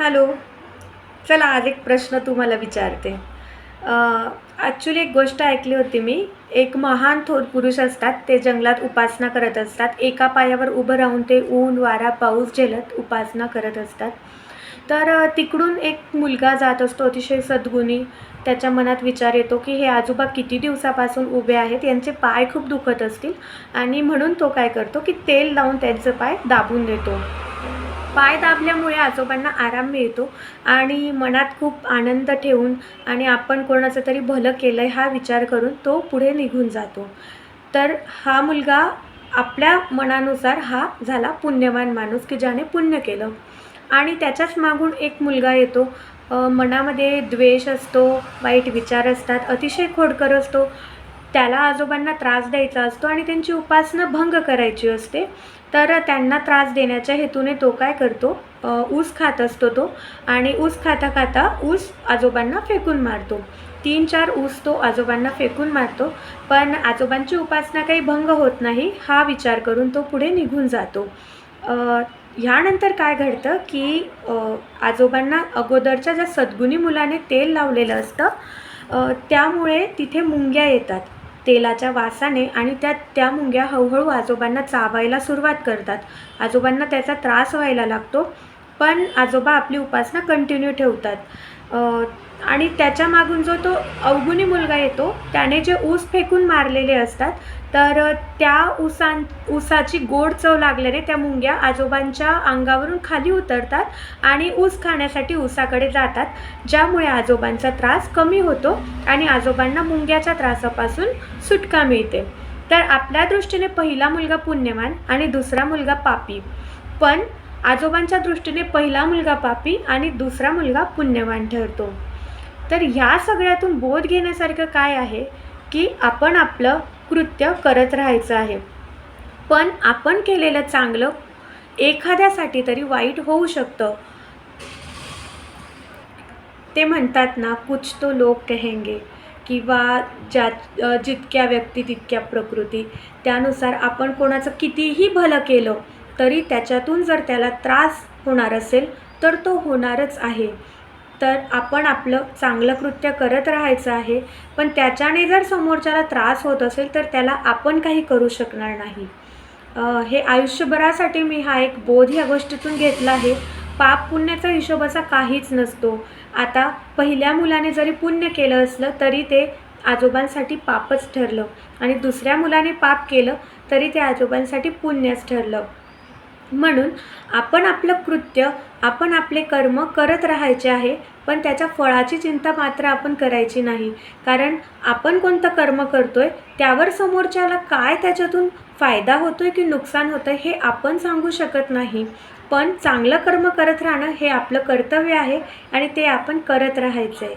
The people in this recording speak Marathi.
हॅलो. चला आज एक प्रश्न तुम्हाला विचारते. ॲक्च्युली एक गोष्ट ऐकली होती मी. एक महान थोर पुरुष असतात, ते जंगलात उपासना करत असतात. एका पायावर उभं राहून ते ऊन, वारा, पाऊस झेलत उपासना करत असतात. तर तिकडून एक मुलगा जात असतो, अतिशय सद्गुणी. त्याच्या मनात विचार येतो, की हे आजोबा किती दिवसापासून उभे आहेत, यांचे पाय खूप दुखत असतील आणि म्हणून तो काय करतो, की तेल लावून त्यांचे पाय दाबून देतो. पाय दाबल्यामुळे आजोबांना आराम मिळतो आणि मनात खूप आनंद ठेवून आणि आपण कोणाचं तरी भलं केलं आहे हा विचार करून तो पुढे निघून जातो. तर हा मुलगा आपल्या मनानुसार हा झाला पुण्यवान माणूस, की ज्याने पुण्य केलं. आणि त्याच्याच मागून एक मुलगा येतो. मनामध्ये द्वेष असतो, वाईट विचार असतात, अतिशय खोडकर असतो. त्याला आजोबांना त्रास द्यायचा असतो आणि त्यांची उपासना भंग करायची असते. तर त्यांना त्रास देण्याच्या हेतूने तो काय करतो, ऊस खात असतो तो आणि ऊस खाता खाता ऊस आजोबांना फेकून मारतो. 3-4 ऊस तो आजोबांना फेकून मारतो. पण आजोबांची उपासना काही भंग होत नाही हा विचार करून तो पुढे निघून जातो. ह्यानंतर काय घडतं, की आजोबांना अगोदरच्या ज्या सद्गुणी मुलाने तेल लावलेलं असतं, त्यामुळे तिथे मुंग्या येतात तेलाच्या वासाने आणि त्या मुंग्या हळूहळू आजोबांना चावायला सुरुवात करतात. आजोबांना त्याचा त्रास व्हायला लागतो, पण आजोबा आपली उपासना कंटिन्यू ठेवतात. आणि त्याच्या मागून जो तो अवगुणी मुलगा येतो, त्याने जे ऊस फेकून मारलेले असतात, तर त्या ऊसाची गोड चव लागल्याने त्या मुंग्या आजोबांच्या अंगावरून खाली उतरतात आणि ऊस खाण्यासाठी ऊसाकडे जातात, ज्यामुळे आजोबांचा त्रास कमी होतो आणि आजोबांना मुंग्याच्या त्रासापासून सुटका मिळते. तर आपल्या दृष्टीने पहिला मुलगा पुण्यवान आणि दुसरा मुलगा पापी, पण आजोबांच्या दृष्टीने पहिला मुलगा पापी आणि दुसरा मुलगा पुण्यवान ठरतो. तर ह्या सगळ्यातून बोध घेण्यासारखं काय आहे, की आपण आपलं कृत्य करत राहायचं आहे. पण आपण केलेलं चांगलं एखाद्यासाठी तरी वाईट होऊ शकतं. ते म्हणतात ना, कुछ तो लोग कहेंगे, किंवा जितक्या व्यक्ती तितक्या प्रकृती. त्यानुसार आपण कोणाचं कितीही भलं केलं तरी त्याच्यातून जर त्याला त्रास होणार असेल तर तो होणारच आहे. तर आपण आपलं चांगलं कृत्य करत राहायचं आहे, पण त्याच्याने जर समोरच्याला त्रास होत असेल तर त्याला आपण काही करू शकणार नाही. हे आयुष्यभरासाठी मी हा एक बोध ह्या गोष्टीतून घेतला आहे. पाप पुण्याचा हिशोब असा काहीच नसतो. आता पहिल्या मुलाने जरी पुण्य केलं असलं तरी ते आजोबांसाठी पापच ठरलं आणि दुसऱ्या मुलाने पाप केलं तरी ते आजोबांसाठी पुण्यच ठरलं. म्हणून आपण आपलं कृत्य, आपण आपले कर्म करत राहायचे आहे, पण त्याच्या फळाची चिंता मात्र आपण करायची नाही. कारण आपण कोणतं कर्म करतोय त्यावर समोरच्याला काय त्याच्यातून फायदा होतोय की नुकसान होतंय हे आपण सांगू शकत नाही. पण चांगलं कर्म करत राहणं हे आपलं कर्तव्य आहे आणि ते आपण करत राहायचं आहे.